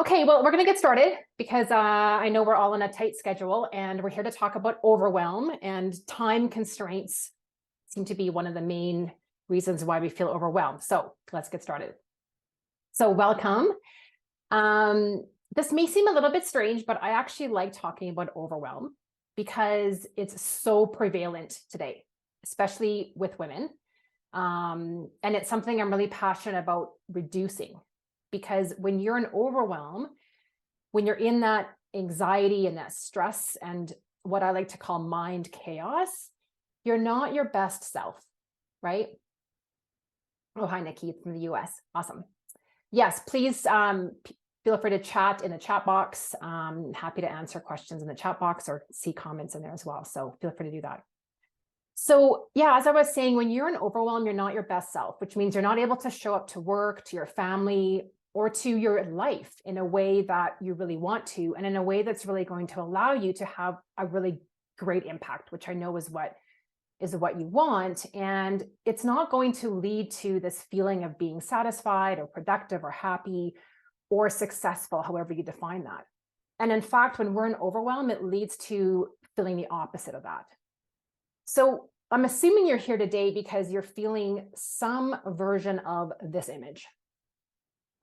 Okay, well, we're going to get started because I know we're all on a tight schedule and we're here to talk about overwhelm, and time constraints seem to be one of the main reasons why we feel overwhelmed. So let's get started. So welcome. This may seem a little bit strange, but I actually like talking about overwhelm because it's so prevalent today, especially with women. And it's something I'm really passionate about reducing. Because when you're in overwhelm, when you're in that anxiety and that stress and what I like to call mind chaos, you're not your best self, right? Oh, hi, Nikki from the US. Awesome. Yes, please feel free to chat in the chat box. Happy to answer questions in the chat box or see comments in there as well. So feel free to do that. So yeah, as I was saying, when you're in overwhelm, you're not your best self, which means you're not able to show up to work, to your family, or to your life in a way that you really want to, and in a way that's really going to allow you to have a really great impact, which I know is what you want. And it's not going to lead to this feeling of being satisfied or productive or happy or successful, however you define that. And in fact, when we're in overwhelm, it leads to feeling the opposite of that. So I'm assuming you're here today because you're feeling some version of this image,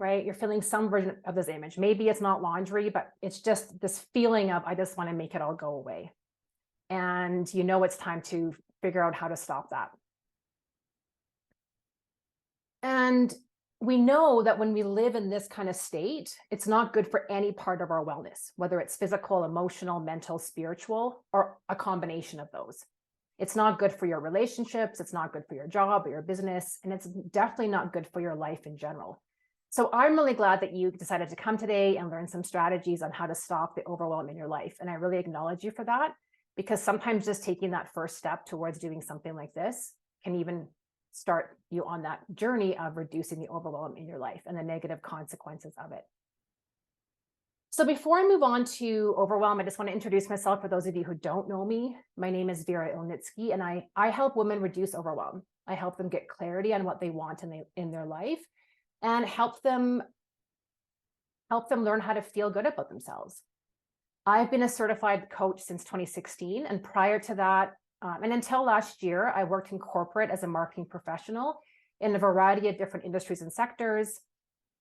right? You're feeling some version of this image. Maybe it's not laundry, but it's just this feeling of, I just want to make it all go away. And you know, it's time to figure out how to stop that. And we know that when we live in this kind of state, it's not good for any part of our wellness, whether it's physical, emotional, mental, spiritual, or a combination of those. It's not good for your relationships. It's not good for your job or your business. And it's definitely not good for your life in general. So I'm really glad that you decided to come today and learn some strategies on how to stop the overwhelm in your life. And I really acknowledge you for that, because sometimes just taking that first step towards doing something like this can even start you on that journey of reducing the overwhelm in your life and the negative consequences of it. So before I move on to overwhelm, I just want to introduce myself for those of you who don't know me. My name is Vera Ilnitsky, and I help women reduce overwhelm. I help them get clarity on what they want in their life, and help them learn how to feel good about themselves. I've been a certified coach since 2016. And prior to that, and until last year, I worked in corporate as a marketing professional in a variety of different industries and sectors.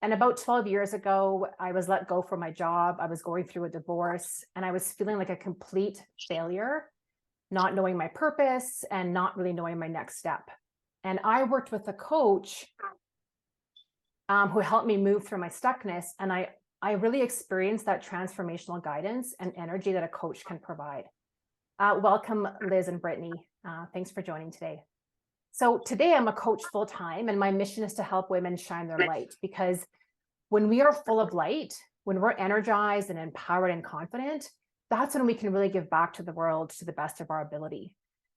And about 12 years ago, I was let go from my job. I was going through a divorce and I was feeling like a complete failure, not knowing my purpose and not really knowing my next step. And I worked with a coach who helped me move through my stuckness. And I really experienced that transformational guidance and energy that a coach can provide. Welcome, Liz and Brittany. Thanks for joining today. So today I'm a coach full-time, and my mission is to help women shine their light, because when we are full of light, when we're energized and empowered and confident, that's when we can really give back to the world to the best of our ability.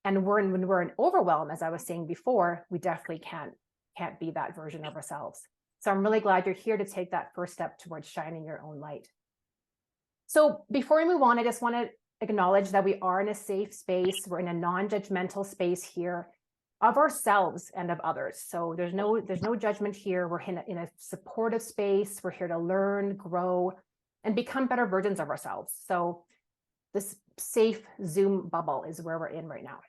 And when we're in overwhelm, as I was saying before, we definitely can't be that version of ourselves. So I'm really glad you're here to take that first step towards shining your own light. So before we move on, I just want to acknowledge that we are in a safe space. We're in a non-judgmental space here of ourselves and of others. So there's no judgment here. We're in a supportive space. We're here to learn, grow, and become better versions of ourselves. So this safe Zoom bubble is where we're in right now.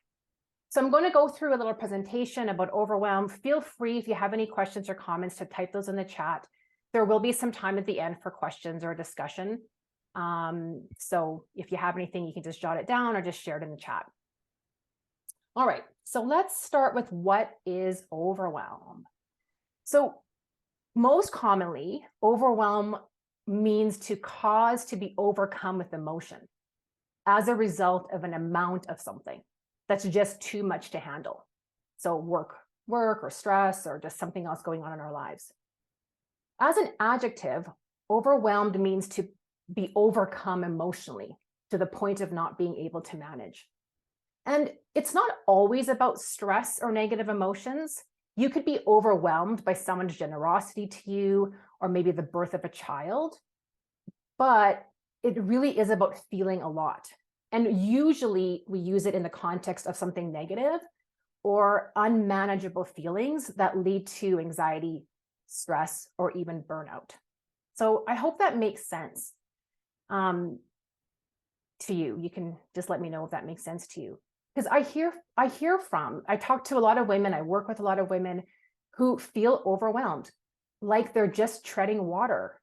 So I'm going to go through a little presentation about overwhelm. Feel free, if you have any questions or comments, to type those in the chat. There will be some time at the end for questions or discussion. So if you have anything, you can just jot it down or just share it in the chat. All right, so let's start with what is overwhelm. So most commonly, overwhelm means to cause to be overcome with emotion as a result of an amount of something that's just too much to handle. So work or stress or just something else going on in our lives. As an adjective, overwhelmed means to be overcome emotionally to the point of not being able to manage. And it's not always about stress or negative emotions. You could be overwhelmed by someone's generosity to you, or maybe the birth of a child, but it really is about feeling a lot. And usually we use it in the context of something negative or unmanageable feelings that lead to anxiety, stress, or even burnout. So I hope that makes sense to you. You can just let me know if that makes sense to you. Because I talk to a lot of women, I work with a lot of women who feel overwhelmed, like they're just treading water,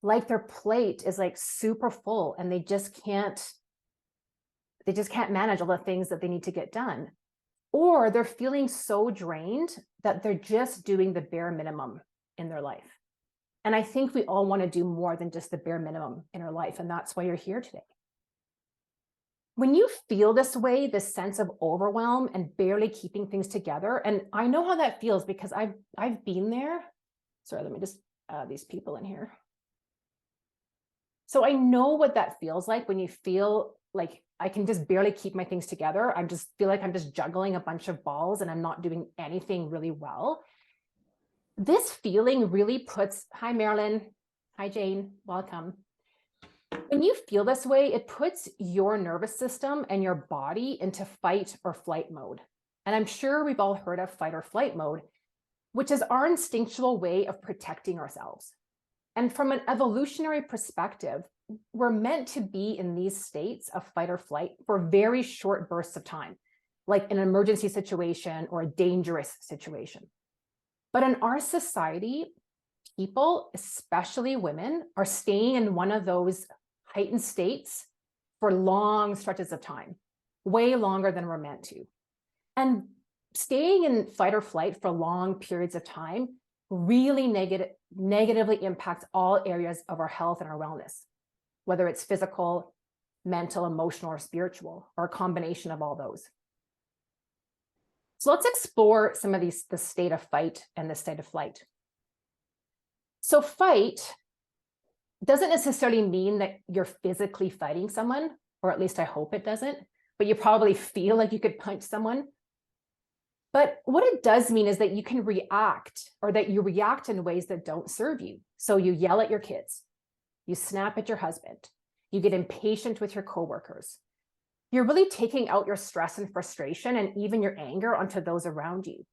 like their plate is like super full and they just can't manage all the things that they need to get done. Or they're feeling so drained that they're just doing the bare minimum in their life. And I think we all want to do more than just the bare minimum in our life. And that's why you're here today. When you feel this way, this sense of overwhelm and barely keeping things together, and I know how that feels because I've been there. Sorry, let me just add these people in here. So I know what that feels like when you feel like I can just barely keep my things together. I just feel like I'm just juggling a bunch of balls and I'm not doing anything really well. This feeling really puts, hi Marilyn, hi Jane, welcome. When you feel this way, it puts your nervous system and your body into fight or flight mode. And I'm sure we've all heard of fight or flight mode, which is our instinctual way of protecting ourselves. And from an evolutionary perspective, we're meant to be in these states of fight or flight for very short bursts of time, like an emergency situation or a dangerous situation. But in our society, people, especially women, are staying in one of those heightened states for long stretches of time, way longer than we're meant to. And staying in fight or flight for long periods of time really negatively impacts all areas of our health and our wellness, whether it's physical, mental, emotional, or spiritual, or a combination of all those. So let's explore some of these, the state of fight and the state of flight. So fight doesn't necessarily mean that you're physically fighting someone, or at least I hope it doesn't, but you probably feel like you could punch someone. But what it does mean is that you can react, or that you react in ways that don't serve you. So you yell at your kids, you snap at your husband, you get impatient with your coworkers. You're really taking out your stress and frustration and even your anger onto those around you.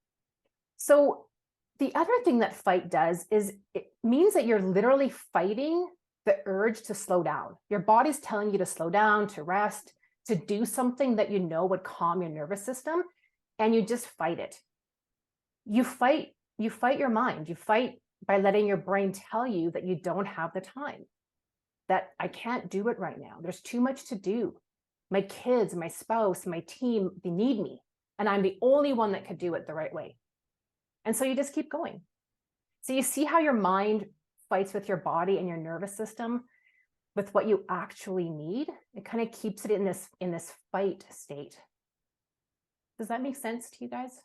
So the other thing that fight does is it means that you're literally fighting the urge to slow down. Your body's telling you to slow down, to rest, to do something that you know would calm your nervous system, and you just fight it. You fight your mind. You fight by letting your brain tell you that you don't have the time, that I can't do it right now. There's too much to do. My kids, my spouse, my team, they need me, and I'm the only one that could do it the right way. And so you just keep going. So you see how your mind fights with your body and your nervous system with what you actually need. It kind of keeps it in this fight state. Does that make sense to you guys?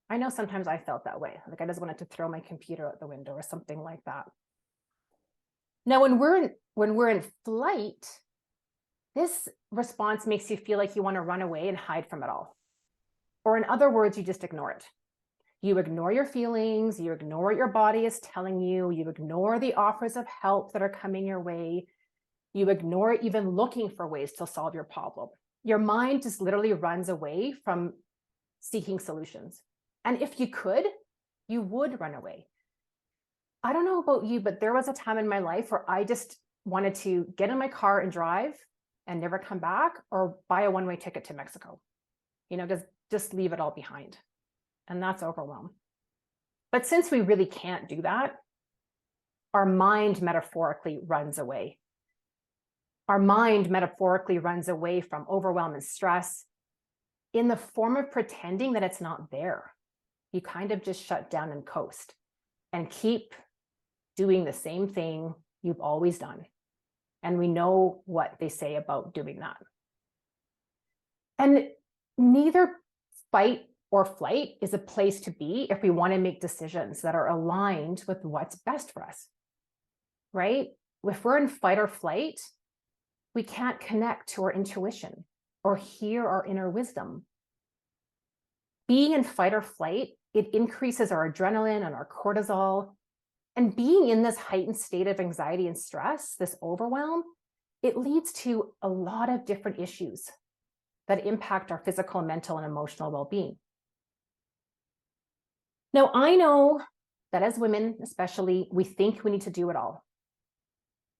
I know sometimes I felt that way. Like I just wanted to throw my computer out the window or something like that. Now, when we're in flight, this response makes you feel like you want to run away and hide from it all. Or in other words, you just ignore it. You ignore your feelings, you ignore what your body is telling you, you ignore the offers of help that are coming your way, you ignore even looking for ways to solve your problem. Your mind just literally runs away from seeking solutions. And if you could, you would run away. I don't know about you, but there was a time in my life where I just wanted to get in my car and drive and never come back, or buy a one-way ticket to Mexico. You know, just leave it all behind. And that's overwhelm. But since we really can't do that, our mind metaphorically runs away. Our mind metaphorically runs away from overwhelm and stress in the form of pretending that it's not there. You kind of just shut down and coast and keep doing the same thing you've always done. And we know what they say about doing that. And neither fight or flight is a place to be if we want to make decisions that are aligned with what's best for us, right? If we're in fight or flight, we can't connect to our intuition or hear our inner wisdom. Being in fight or flight, it increases our adrenaline and our cortisol. And being in this heightened state of anxiety and stress, this overwhelm, it leads to a lot of different issues that impact our physical, mental, and emotional well-being. Now, I know that as women, especially, we think we need to do it all.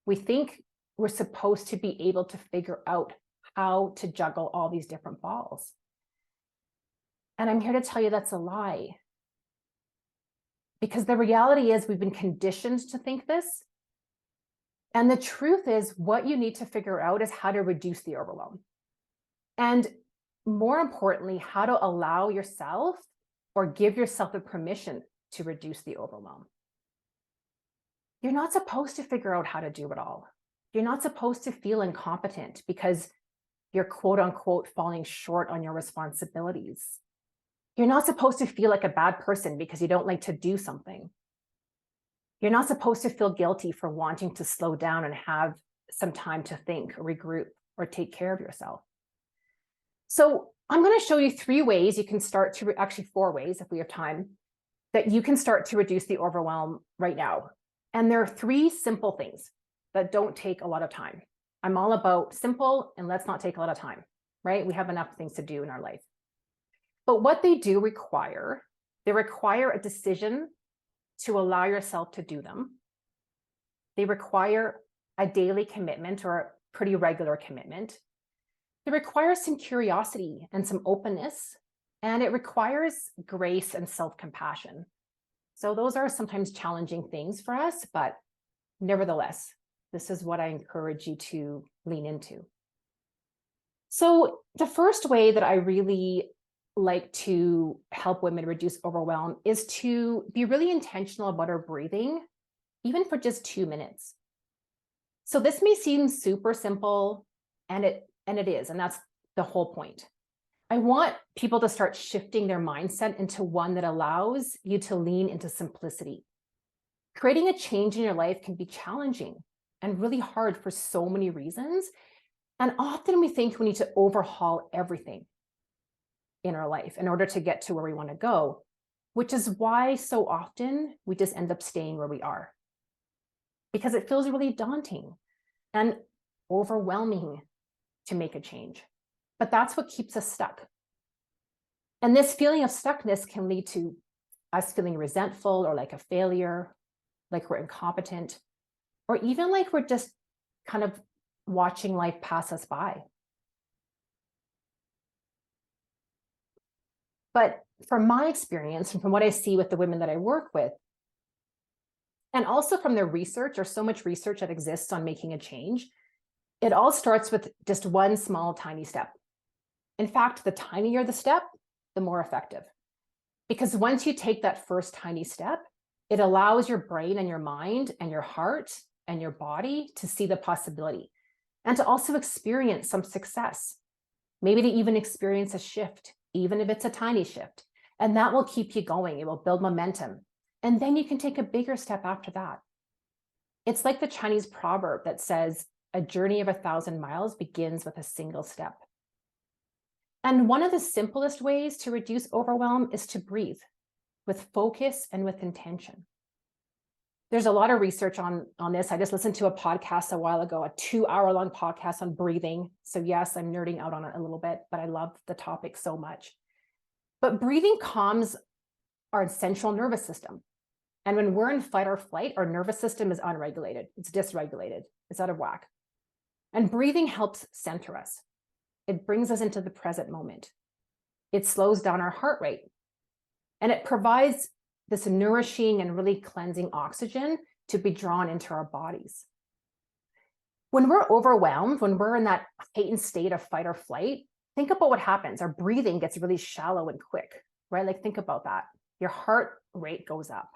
We think we're supposed to be able to figure out how to juggle all these different balls. And I'm here to tell you that's a lie. Because the reality is we've been conditioned to think this. And the truth is what you need to figure out is how to reduce the overwhelm. And more importantly, how to allow yourself or give yourself the permission to reduce the overwhelm. You're not supposed to figure out how to do it all. You're not supposed to feel incompetent because you're quote unquote falling short on your responsibilities. You're not supposed to feel like a bad person because you don't like to do something. You're not supposed to feel guilty for wanting to slow down and have some time to think, or regroup, or take care of yourself. So I'm going to show you 3 ways you can start to, actually 4 ways if we have time, that you can start to reduce the overwhelm right now. And there are 3 simple things that don't take a lot of time. I'm all about simple and let's not take a lot of time, right? We have enough things to do in our life. But what they do require, they require a decision to allow yourself to do them. They require a daily commitment or a pretty regular commitment. It requires some curiosity and some openness, and it requires grace and self-compassion. So those are sometimes challenging things for us, but nevertheless, this is what I encourage you to lean into. So the first way that I really like to help women reduce overwhelm is to be really intentional about our breathing, even for just 2 minutes. So this may seem super simple, and it is, and that's the whole point. I want people to start shifting their mindset into one that allows you to lean into simplicity. Creating a change in your life can be challenging and really hard for so many reasons. And often we think we need to overhaul everything in our life in order to get to where we want to go, which is why so often we just end up staying where we are, because it feels really daunting and overwhelming to make a change. But that's what keeps us stuck. And this feeling of stuckness can lead to us feeling resentful or like a failure, like we're incompetent, or even like we're just kind of watching life pass us by. But from my experience and from what I see with the women that I work with, and also from their research, there's so much research that exists on making a change. It all starts with just one small, tiny step. In fact, the tinier the step, the more effective. Because once you take that first tiny step, it allows your brain and your mind and your heart and your body to see the possibility and to also experience some success, maybe to even experience a shift, even if it's a tiny shift. And that will keep you going. It will build momentum. And then you can take a bigger step after that. It's like the Chinese proverb that says, a journey of 1,000 miles begins with a single step. And one of the simplest ways to reduce overwhelm is to breathe with focus and with intention. There's a lot of research on this. I just listened to a podcast a while ago, a 2-hour-long podcast on breathing. So yes, I'm nerding out on it a little bit, but I love the topic so much. But breathing calms our central nervous system. And when we're in fight or flight, our nervous system is unregulated. It's dysregulated. It's out of whack. And breathing helps center us. It brings us into the present moment. It slows down our heart rate. And it provides this nourishing and really cleansing oxygen to be drawn into our bodies. When we're overwhelmed, when we're in that heightened state of fight or flight, think about what happens. Our breathing gets really shallow and quick, right? Like think about that. Your heart rate goes up.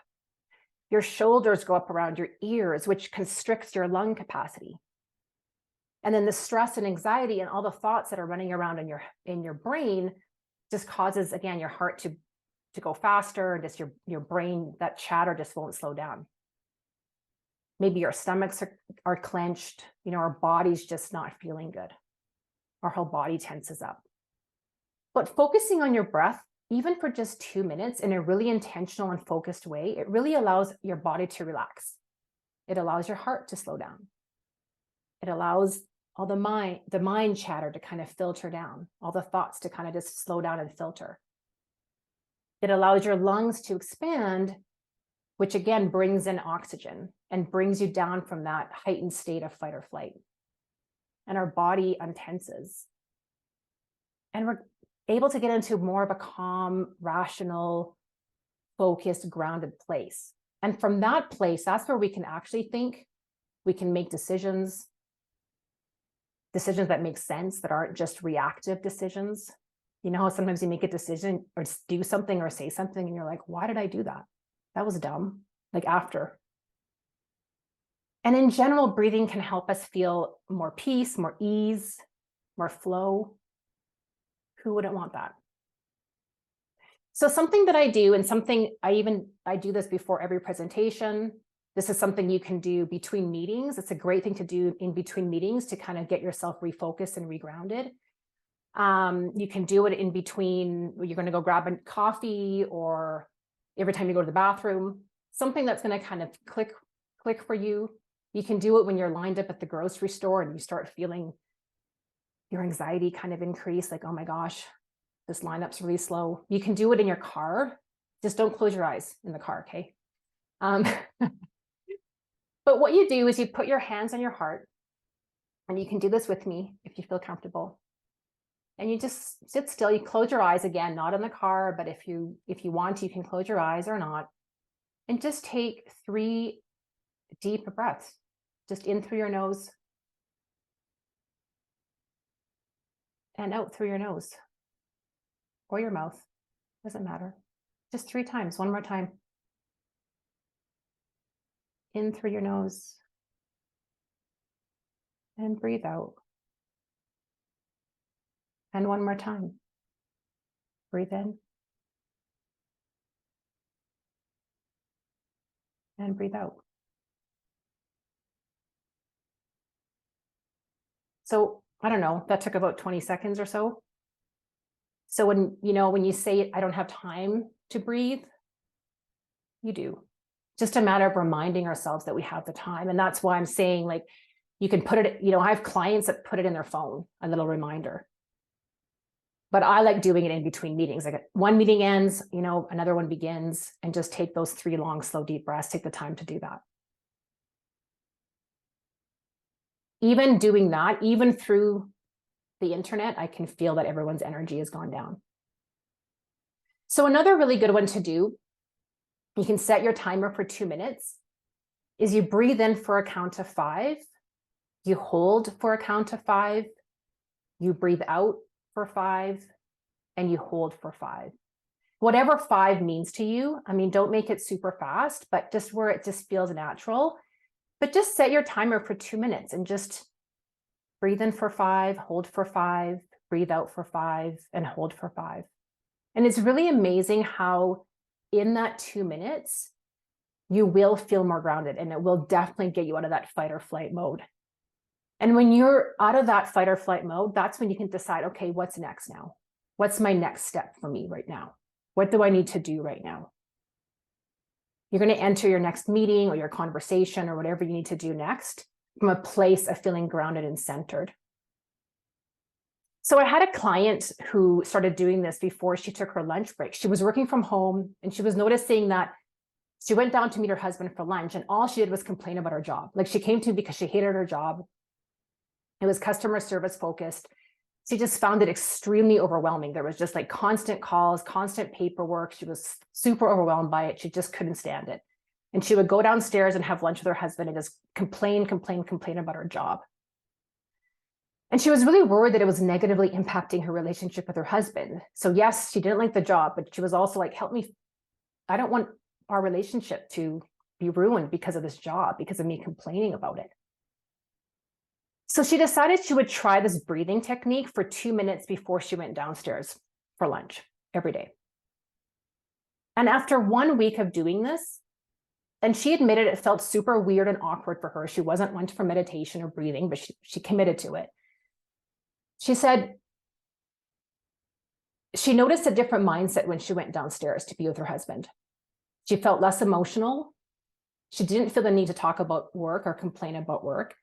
Your shoulders go up around your ears, which constricts your lung capacity. And then the stress and anxiety and all the thoughts that are running around in your brain just causes, again, your heart to go faster, and just your brain, that chatter just won't slow down. Maybe your stomachs are clenched, our body's just not feeling good. Our whole body tenses up. But focusing on your breath, even for just 2 minutes in a really intentional and focused way, it really allows your body to relax. It allows your heart to slow down. It allows all the mind chatter to kind of filter down, all the thoughts to kind of just slow down and filter. It allows your lungs to expand which again brings in oxygen and brings you down from that heightened state of fight or flight. And our body untenses. And we're able to get into more of a calm, rational, focused, grounded place. And from that place, that's where we can actually think, we can make decisions that make sense, that aren't just reactive decisions. You know how sometimes you make a decision or do something or say something and you're like, why did I do that? That was dumb, like after. And in general, breathing can help us feel more peace, more ease, more flow. Who wouldn't want that? So something that I do, and something I do this before every presentation. This is something you can do between meetings. It's a great thing to do in between meetings to kind of get yourself refocused and regrounded. You can do it in between, you're going to go grab a coffee, or every time you go to the bathroom, something that's going to kind of click for you. You can do it when you're lined up at the grocery store and you start feeling your anxiety kind of increase, like, oh my gosh, this lineup's really slow. You can do it in your car. Just don't close your eyes in the car, okay? But what you do is you put your hands on your heart, and you can do this with me if you feel comfortable. And you just sit still. You close your eyes again, not in the car, but if you want to, you can close your eyes or not. And just take 3 deep breaths, just in through your nose and out through your nose or your mouth, doesn't matter. Just 3 times, one more time. In through your nose and breathe out. And one more time. Breathe in and breathe out. So I don't know, that took about 20 seconds or so. So when you say, I don't have time to breathe, you do. Just a matter of reminding ourselves that we have the time. And that's why I'm saying, like, you can put it, I have clients that put it in their phone, a little reminder. But I like doing it in between meetings. Like one meeting ends, another one begins, and just take those 3 long, slow, deep breaths. Take the time to do that. Even doing that, even through the internet, I can feel that everyone's energy has gone down. So another really good one to do, you can set your timer for 2 minutes, is you breathe in for a count of 5, you hold for a count of 5, you breathe out for 5, and you hold for 5. Whatever 5 means to you. I mean, don't make it super fast, but just where it just feels natural. But just set your timer for 2 minutes and just breathe in for 5, hold for 5, breathe out for 5, and hold for 5. And it's really amazing how in that 2 minutes, you will feel more grounded, and it will definitely get you out of that fight or flight mode. And when you're out of that fight or flight mode, that's when you can decide, okay, what's next now? What's my next step for me right now? What do I need to do right now? You're going to enter your next meeting or your conversation or whatever you need to do next from a place of feeling grounded and centered. So I had a client who started doing this before she took her lunch break. She was working from home, and she was noticing that she went down to meet her husband for lunch, and all she did was complain about her job. Like, she came to me because she hated her job. It was customer service focused. She just found it extremely overwhelming. There was just like constant calls, constant paperwork. She was super overwhelmed by it. She just couldn't stand it. And she would go downstairs and have lunch with her husband and just complain about her job. And she was really worried that it was negatively impacting her relationship with her husband. So yes, she didn't like the job, but she was also like, help me. I don't want our relationship to be ruined because of this job, because of me complaining about it. So she decided she would try this breathing technique for 2 minutes before she went downstairs for lunch every day. And after 1 week of doing this, and she admitted it felt super weird and awkward for her. She wasn't one for meditation or breathing, but she committed to it. She said she noticed a different mindset when she went downstairs to be with her husband. She felt less emotional. She didn't feel the need to talk about work or complain about work.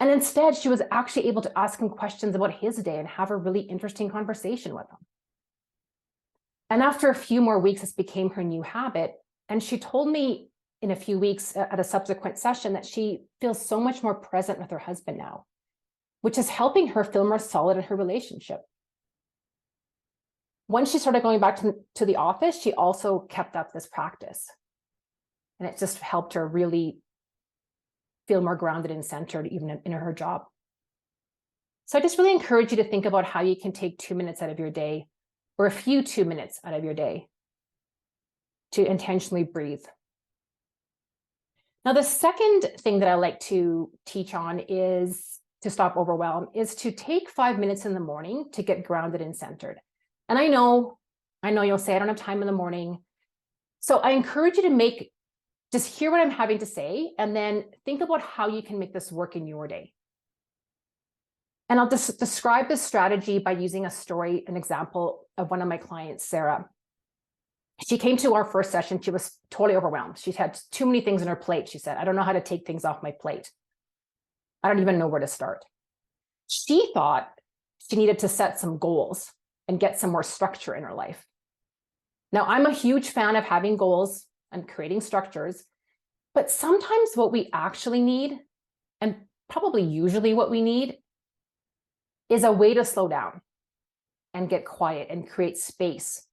And instead, she was actually able to ask him questions about his day and have a really interesting conversation with him. And after a few more weeks, this became her new habit. And she told me in a few weeks at a subsequent session that she feels so much more present with her husband now, which is helping her feel more solid in her relationship. Once she started going back to the office, she also kept up this practice. And it just helped her really feel more grounded and centered, even in her job. So I just really encourage you to think about how you can take 2 minutes out of your day, or a few 2 minutes out of your day, to intentionally breathe. Now, the second thing that I like to teach on is to stop overwhelm, is to take 5 minutes in the morning to get grounded and centered. And I know you'll say, I don't have time in the morning. So I encourage you to just hear what I'm having to say, and then think about how you can make this work in your day. And I'll just describe this strategy by using a story, an example of one of my clients, Sarah. She came to our first session. She was totally overwhelmed. She had too many things on her plate. She said, I don't know how to take things off my plate. I don't even know where to start. She thought she needed to set some goals and get some more structure in her life. Now, I'm a huge fan of having goals and creating structures, but sometimes what we actually need, and probably usually what we need, is a way to slow down and get quiet and create space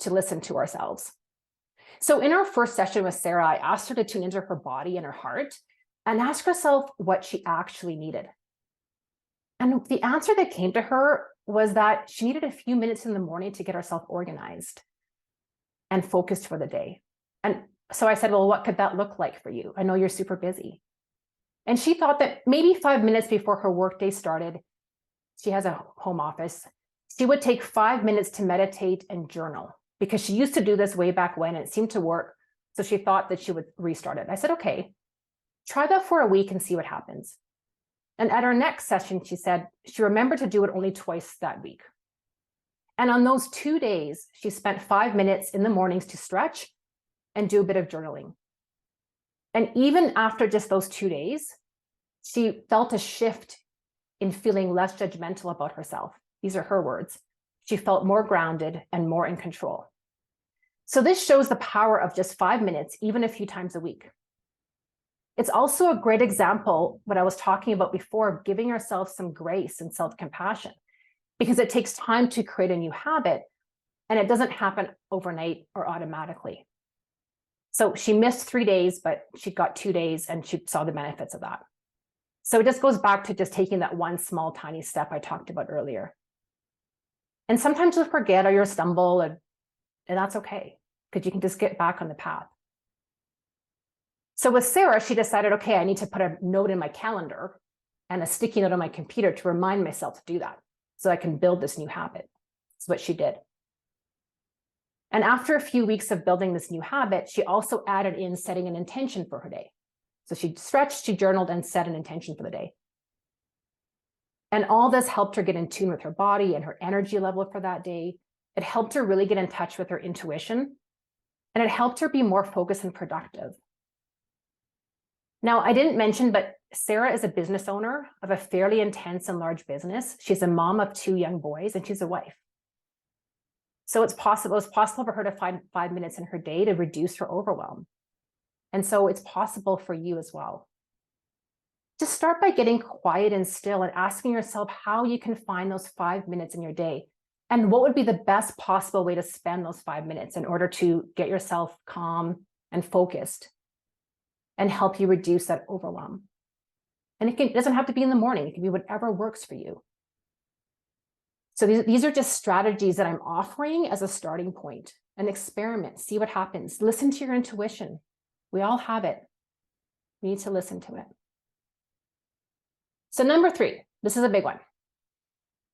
to listen to ourselves. So in our first session with Sarah, I asked her to tune into her body and her heart and ask herself what she actually needed. And the answer that came to her was that she needed a few minutes in the morning to get herself organized and focused for the day. And so I said, well, what could that look like for you? I know you're super busy. And she thought that maybe 5 minutes before her workday started, she has a home office, she would take 5 minutes to meditate and journal, because she used to do this way back when, and it seemed to work. So she thought that she would restart it. I said, okay, try that for a week and see what happens. And at our next session, she said she remembered to do it only twice that week. And on those 2 days, she spent 5 minutes in the mornings to stretch and do a bit of journaling. And even after just those 2 days, she felt a shift in feeling less judgmental about herself. These are her words. She felt more grounded and more in control. So this shows the power of just 5 minutes, even a few times a week. It's also a great example, what I was talking about before, of giving ourselves some grace and self-compassion, because it takes time to create a new habit, and it doesn't happen overnight or automatically. So she missed 3 days, but she got 2 days, and she saw the benefits of that. So it just goes back to just taking that one small, tiny step I talked about earlier. And sometimes you'll forget or you'll stumble, and that's okay, because you can just get back on the path. So with Sarah, she decided, okay, I need to put a note in my calendar and a sticky note on my computer to remind myself to do that, so I can build this new habit. That's what she did. And after a few weeks of building this new habit, she also added in setting an intention for her day. So she stretched, she journaled, and set an intention for the day. And all this helped her get in tune with her body and her energy level for that day. It helped her really get in touch with her intuition, and it helped her be more focused and productive. Now, I didn't mention, but Sarah is a business owner of a fairly intense and large business. She's a mom of 2 young boys, and she's a wife. So it was possible for her to find 5 minutes in her day to reduce her overwhelm. And so it's possible for you as well. Just start by getting quiet and still and asking yourself how you can find those 5 minutes in your day, and what would be the best possible way to spend those 5 minutes in order to get yourself calm and focused and help you reduce that overwhelm. And it doesn't have to be in the morning. It can be whatever works for you. So these are just strategies that I'm offering as a starting point. An experiment, see what happens. Listen to your intuition. We all have it. We need to listen to it. So number 3, this is a big one.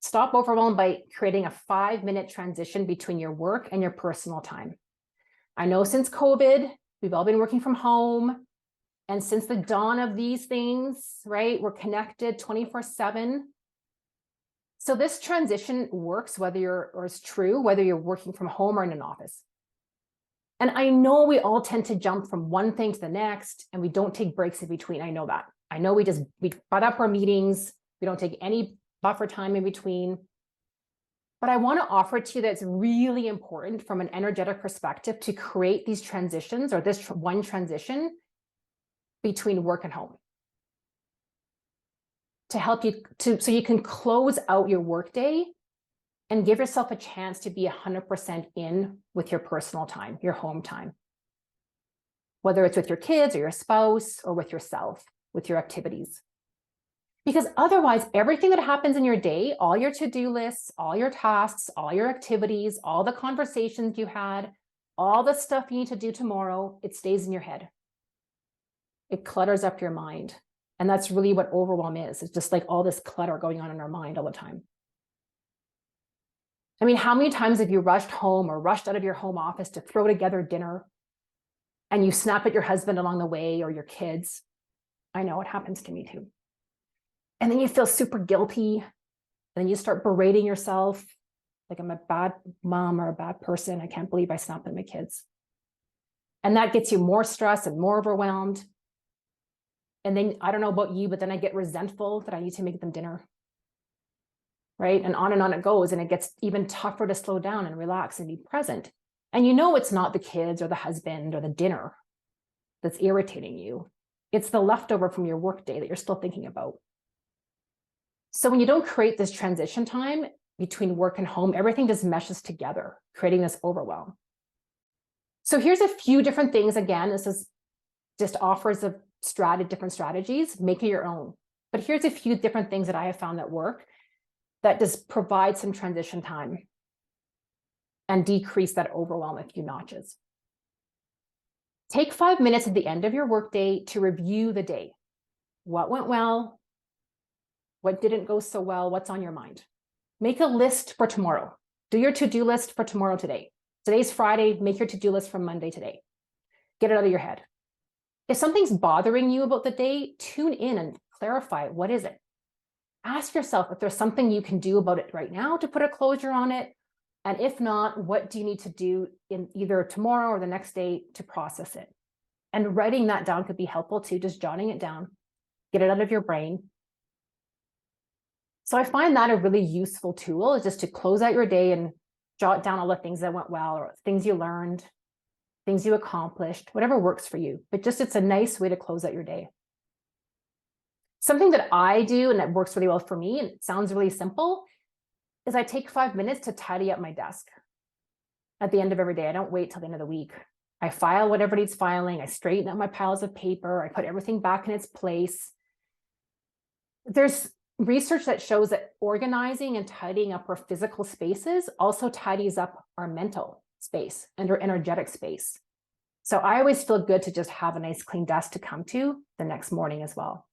Stop overwhelm by creating a 5-minute transition between your work and your personal time. I know since COVID, we've all been working from home. And since the dawn of these things, right, we're connected 24/7. So this transition works or is true, whether you're working from home or in an office. And I know we all tend to jump from one thing to the next, and we don't take breaks in between. I know that. I know we butt up our meetings. We don't take any buffer time in between. But I want to offer to you that it's really important from an energetic perspective to create these transitions, or this one transition between work and home, to help you so you can close out your workday and give yourself a chance to be 100% in with your personal time, your home time, whether it's with your kids or your spouse or with yourself, with your activities. Because otherwise, everything that happens in your day, all your to-do lists, all your tasks, all your activities, all the conversations you had, all the stuff you need to do tomorrow, it stays in your head. It clutters up your mind. And that's really what overwhelm is. It's just like all this clutter going on in our mind all the time. I mean, how many times have you rushed home or rushed out of your home office to throw together dinner and you snap at your husband along the way or your kids? I know it happens to me too. And then you feel super guilty. And then you start berating yourself. Like, I'm a bad mom or a bad person. I can't believe I snapped at my kids. And that gets you more stressed and more overwhelmed. And then, I don't know about you, but then I get resentful that I need to make them dinner. Right? And on it goes. And it gets even tougher to slow down and relax and be present. And you know it's not the kids or the husband or the dinner that's irritating you. It's the leftover from your workday that you're still thinking about. So when you don't create this transition time between work and home, everything just meshes together, creating this overwhelm. So here's a few different things. Again, this is just offers of different strategies, make it your own. But here's a few different things that I have found that work that just provide some transition time and decrease that overwhelm a few notches. Take 5 minutes at the end of your workday to review the day. What went well? What didn't go so well? What's on your mind? Make a list for tomorrow. Do your to-do list for tomorrow today. Today's Friday, make your to-do list from Monday today. Get it out of your head. If something's bothering you about the day, tune in and clarify, what is it? Ask yourself if there's something you can do about it right now to put a closure on it. And if not, what do you need to do in either tomorrow or the next day to process it? And writing that down could be helpful too, just jotting it down, get it out of your brain. So I find that a really useful tool, is just to close out your day and jot down all the things that went well, or things you learned, things you accomplished, whatever works for you. But just, it's a nice way to close out your day. Something that I do and that works really well for me, and it sounds really simple, is I take 5 minutes to tidy up my desk at the end of every day. I don't wait till the end of the week. I file whatever needs filing. I straighten out my piles of paper. I put everything back in its place. There's research that shows that organizing and tidying up our physical spaces also tidies up our mental space and our energetic space. So I always feel good to just have a nice clean desk to come to the next morning as well.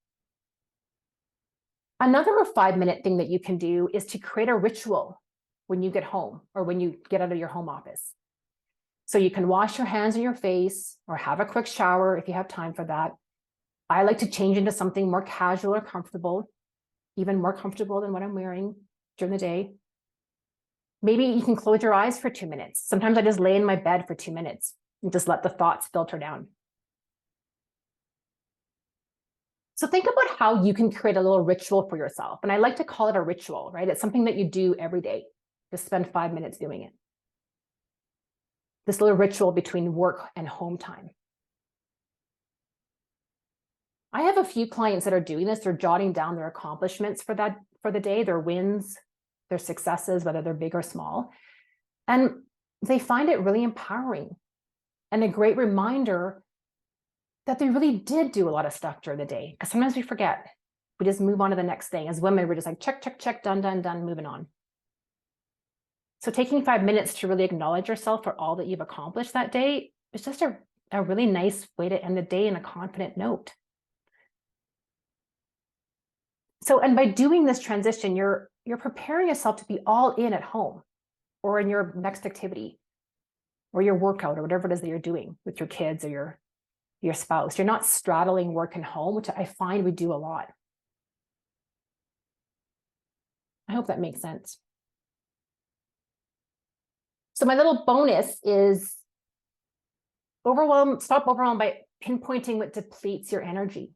Another 5-minute thing that you can do is to create a ritual when you get home or when you get out of your home office. So you can wash your hands and your face or have a quick shower if you have time for that. I like to change into something more casual or comfortable, even more comfortable than what I'm wearing during the day. Maybe you can close your eyes for 2 minutes. Sometimes I just lay in my bed for 2 minutes and just let the thoughts filter down. So think about how you can create a little ritual for yourself. And I like to call it a ritual, right? It's something that you do every day. Just spend 5 minutes doing it. This little ritual between work and home time. I have a few clients that are doing this. They're jotting down their accomplishments for the day, their wins, their successes, whether they're big or small. And they find it really empowering and a great reminder that they really did do a lot of stuff during the day. Because sometimes we forget. We just move on to the next thing. As women, we're just like, check, check, check, done, done, done, moving on. So taking 5 minutes to really acknowledge yourself for all that you've accomplished that day is just a really nice way to end the day on a confident note. So, and by doing this transition, you're preparing yourself to be all in at home or in your next activity or your workout or whatever it is that you're doing with your kids or your spouse. You're not straddling work and home, which I find we do a lot. I hope that makes sense. So my little bonus is stop overwhelm by pinpointing what depletes your energy.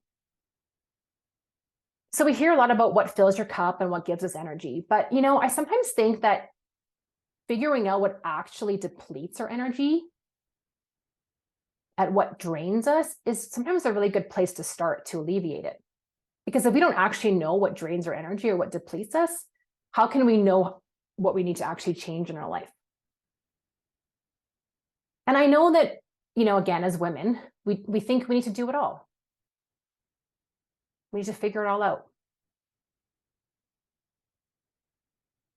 So we hear a lot about what fills your cup and what gives us energy. But, I sometimes think that figuring out what actually depletes our energy at what drains us is sometimes a really good place to start to alleviate it. Because if we don't actually know what drains our energy or what depletes us, how can we know what we need to actually change in our life? And I know that, again, as women, we think we need to do it all. We need to figure it all out.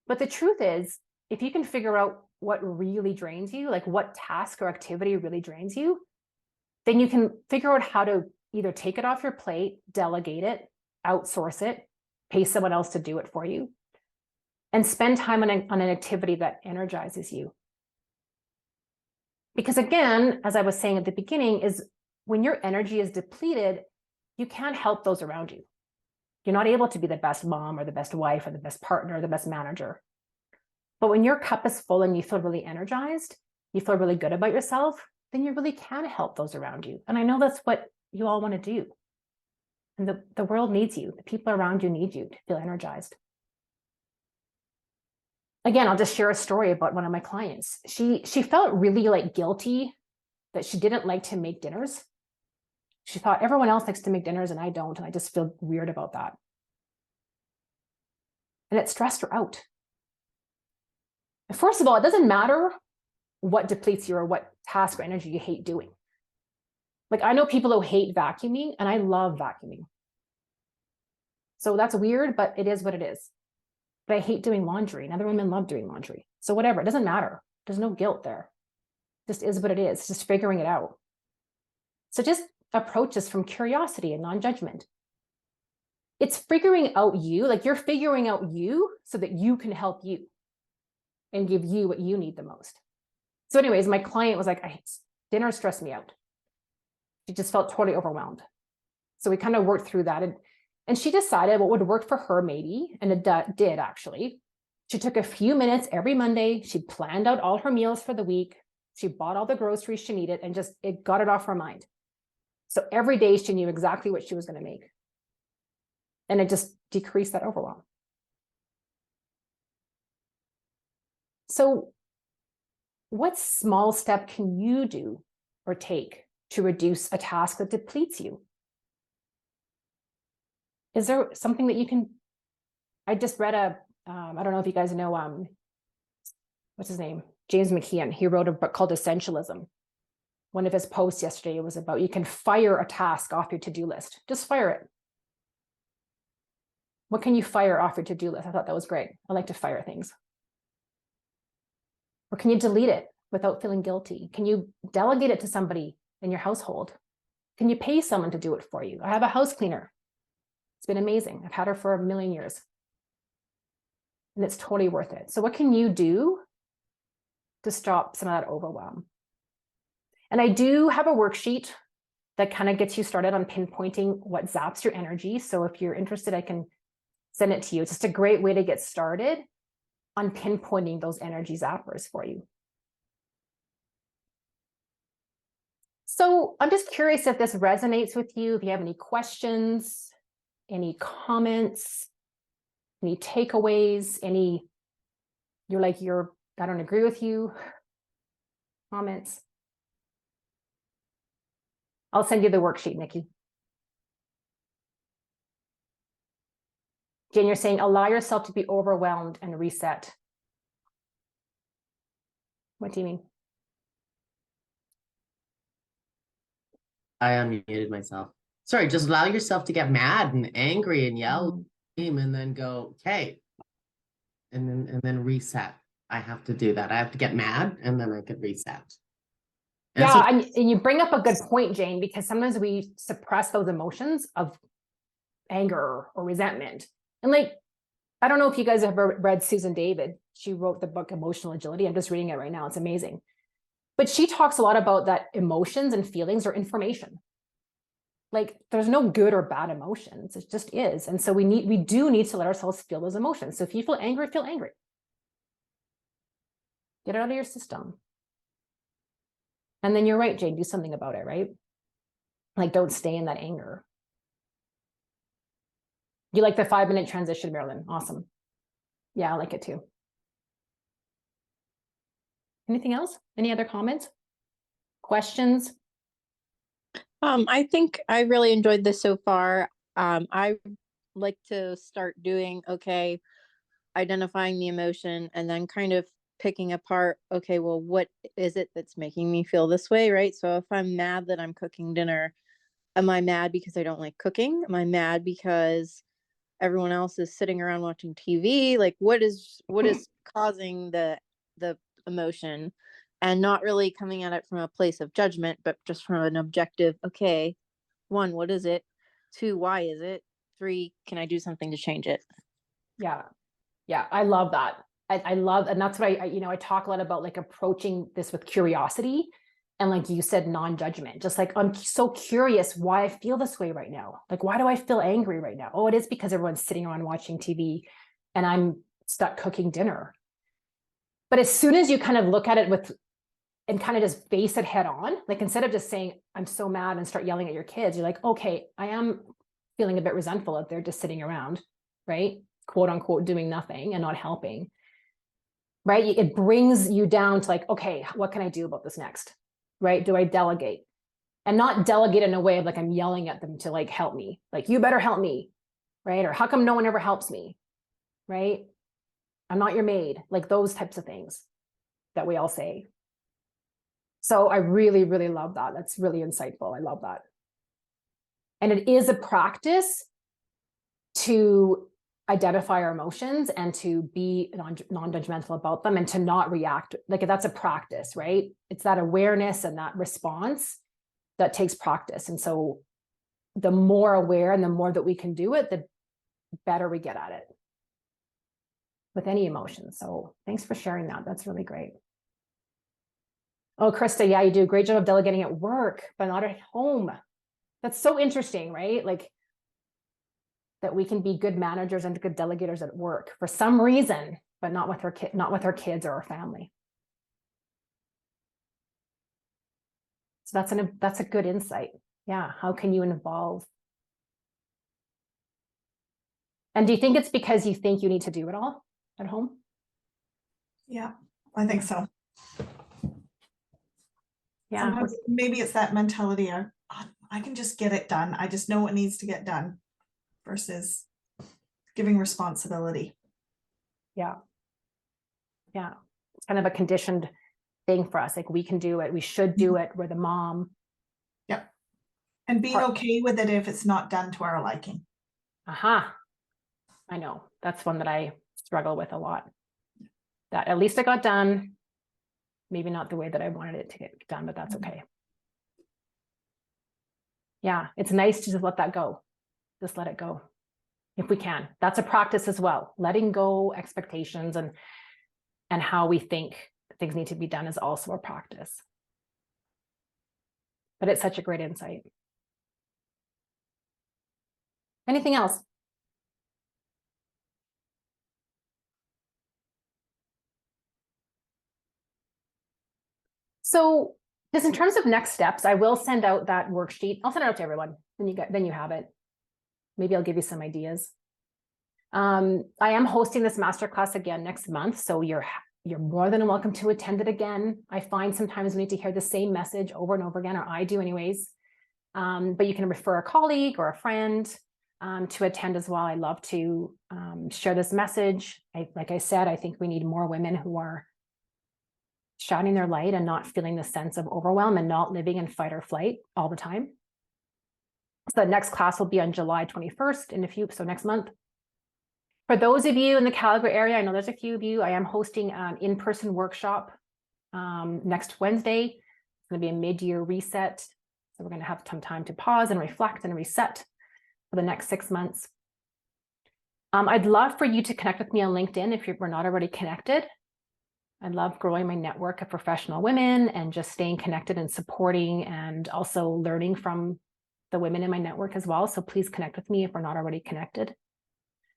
But the truth is, if you can figure out what really drains you, like what task or activity really drains you, then you can figure out how to either take it off your plate, delegate it, outsource it, pay someone else to do it for you, and spend time on an activity that energizes you. Because again, as I was saying at the beginning, is when your energy is depleted, you can't help those around you. You're not able to be the best mom or the best wife or the best partner or the best manager. But when your cup is full and you feel really energized, you feel really good about yourself, then you really can help those around you. And I know that's what you all want to do. And the world needs you. The people around you need you to feel energized. Again, I'll just share a story about one of my clients. She felt really like guilty that she didn't like to make dinners. She thought everyone else likes to make dinners and I don't, and I just feel weird about that. And it stressed her out. And first of all, it doesn't matter what depletes you or what task or energy you hate doing. Like I know people who hate vacuuming, and I love vacuuming. So that's weird, but it is what it is. But I hate doing laundry, and other women love doing laundry. So whatever, it doesn't matter. There's no guilt there. It just is what it is. It's just figuring it out. So just approach this from curiosity and non-judgment. It's figuring out you, like you're figuring out you so that you can help you and give you what you need the most. So anyways, my client was like, dinner stressed me out. She just felt totally overwhelmed. So we kind of worked through that. And she decided what would work for her maybe, and it did actually. She took a few minutes every Monday. She planned out all her meals for the week. She bought all the groceries she needed and just, it got it off her mind. So every day she knew exactly what she was going to make. And it just decreased that overwhelm. So what small step can you do or take to reduce a task that depletes you? Is there something that you can, I just read I don't know if you guys know, what's his name? James McKeon. He wrote a book called Essentialism. One of his posts yesterday was about you can fire a task off your to-do list. Just fire it. What can you fire off your to-do list? I thought that was great. I like to fire things. Or can you delete it without feeling guilty? Can you delegate it to somebody in your household? Can you pay someone to do it for you? I have a house cleaner. It's been amazing. I've had her for a million years. And it's totally worth it. So what can you do to stop some of that overwhelm? And I do have a worksheet that kind of gets you started on pinpointing what zaps your energy. So if you're interested, I can send it to you. It's just a great way to get started on pinpointing those energy zappers for you. So I'm just curious if this resonates with you, if you have any questions, any comments, any takeaways, I don't agree with you, comments. I'll send you the worksheet, Nikki. Jen, you're saying allow yourself to be overwhelmed and reset. What do you mean? I unmuted myself. Sorry, just allow yourself to get mad and angry and yell and then go, okay. And then reset. I have to do that. I have to get mad and then I can reset. And you bring up a good point, Jane, because sometimes we suppress those emotions of anger or resentment. And I don't know if you guys have ever read Susan David. She wrote the book Emotional Agility. I'm just reading it right now. It's amazing. But she talks a lot about that emotions and feelings are information. There's no good or bad emotions. It just is. And so we do need to let ourselves feel those emotions. So if you feel angry, feel angry. Get it out of your system. And then you're right, Jane, do something about it, right? Don't stay in that anger. You like the 5-minute transition, Marilyn? Awesome. Yeah, I like it too. Anything else? Any other comments? Questions? I think I really enjoyed this so far. I like to start doing, okay, identifying the emotion and then kind of picking apart, okay, well, what is it that's making me feel this way, right? So if I'm mad that I'm cooking dinner, am I mad because I don't like cooking? Am I mad because everyone else is sitting around watching TV? Like what is causing the emotion? And not really coming at it from a place of judgment, but just from an objective, okay, one, what is it? Two, why is it? Three, can I do something to change it? Yeah. Yeah. I love that. I love, and that's what I talk a lot about, like approaching this with curiosity. And like you said, non-judgment, just like, I'm so curious why I feel this way right now. Like, why do I feel angry right now? Oh, it is because everyone's sitting around watching TV and I'm stuck cooking dinner. But as soon as you kind of look at it and kind of just face it head on, like instead of just saying, I'm so mad and start yelling at your kids, you're like, okay, I am feeling a bit resentful if they're just sitting around, right? Quote unquote, doing nothing and not helping, right? It brings you down to like, okay, what can I do about this next, right? Do I delegate? And not delegate in a way of like, I'm yelling at them to like, help me, like, you better help me, right? Or how come no one ever helps me, right? I'm not your maid, like those types of things that we all say. So I really, really love that. That's really insightful. I love that. And it is a practice to identify our emotions and to be non-judgmental about them and to not react. Like that's a practice, right? It's that awareness and that response that takes practice. And so the more aware and the more that we can do it, the better we get at it with any emotion. So thanks for sharing that. That's really great. Oh, Krista, yeah, you do a great job of delegating at work, but not at home. That's so interesting, right? Like that we can be good managers and good delegators at work for some reason, but not with our kids or our family. So that's a good insight. Yeah, how can you involve? And do you think it's because you think you need to do it all at home? Yeah, I think so. Yeah. Sometimes maybe it's that mentality of, "Oh, I can just get it done. I just know what needs to get done," versus giving responsibility. Yeah. Yeah. It's kind of a conditioned thing for us. Like we can do it. We should do it. We're the mom. Yep. And being okay with it if it's not done to our liking. Aha. I know. That's one that I struggle with a lot. That at least it got done. Maybe not the way that I wanted it to get done, but that's okay. Yeah, it's nice to just let that go. Just let it go if we can. That's a practice as well. Letting go expectations and how we think things need to be done is also a practice. But it's such a great insight. Anything else? So just in terms of next steps, I will send out that worksheet. I'll send it out to everyone. Then you have it. Maybe I'll give you some ideas. I am hosting this masterclass again next month, so you're more than welcome to attend it again. I find sometimes we need to hear the same message over and over again, or I do anyways. But you can refer a colleague or a friend to attend as well. I love to share this message. Like I said, I think we need more women who are shining their light and not feeling the sense of overwhelm and not living in fight or flight all the time. So the next class will be on July 21st so next month. For those of you in the Calgary area, I know there's a few of you, I am hosting an in-person workshop next Wednesday. It's going to be a mid-year reset. So we're going to have some time to pause and reflect and reset for the next 6 months. I'd love for you to connect with me on LinkedIn if we're not already connected. I love growing my network of professional women and just staying connected and supporting and also learning from the women in my network as well. So please connect with me if we're not already connected.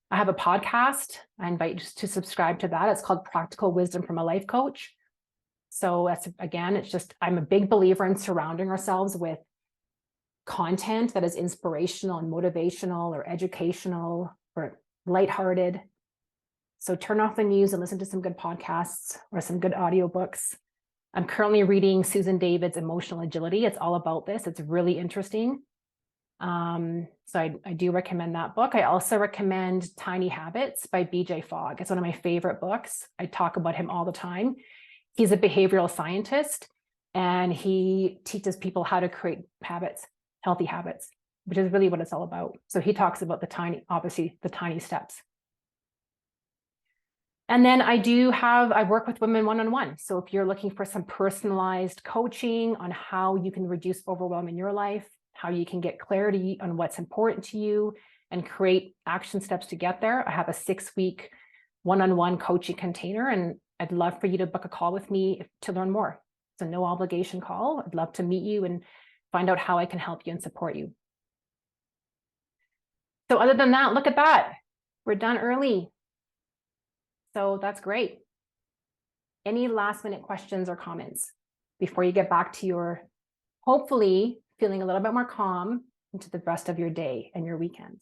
I have a podcast. I invite you to subscribe to that. It's called Practical Wisdom from a Life Coach. So I'm a big believer in surrounding ourselves with content that is inspirational and motivational or educational or lighthearted. So turn off the news and listen to some good podcasts or some good audiobooks. I'm currently reading Susan David's Emotional Agility. It's all about this. It's really interesting. So I do recommend that book. I also recommend Tiny Habits by BJ Fogg. It's one of my favorite books. I talk about him all the time. He's a behavioral scientist, and he teaches people how to create habits, healthy habits, which is really what it's all about. So he talks about obviously the tiny steps. And then I work with women one-on-one. So if you're looking for some personalized coaching on how you can reduce overwhelm in your life, how you can get clarity on what's important to you and create action steps to get there, I have a 6-week one-on-one coaching container, and I'd love for you to book a call with me to learn more. It's a no obligation call. I'd love to meet you and find out how I can help you and support you. So other than that, look at that. We're done early. So that's great. Any last minute questions or comments before you get back to your, hopefully feeling a little bit more calm into the rest of your day and your weekend?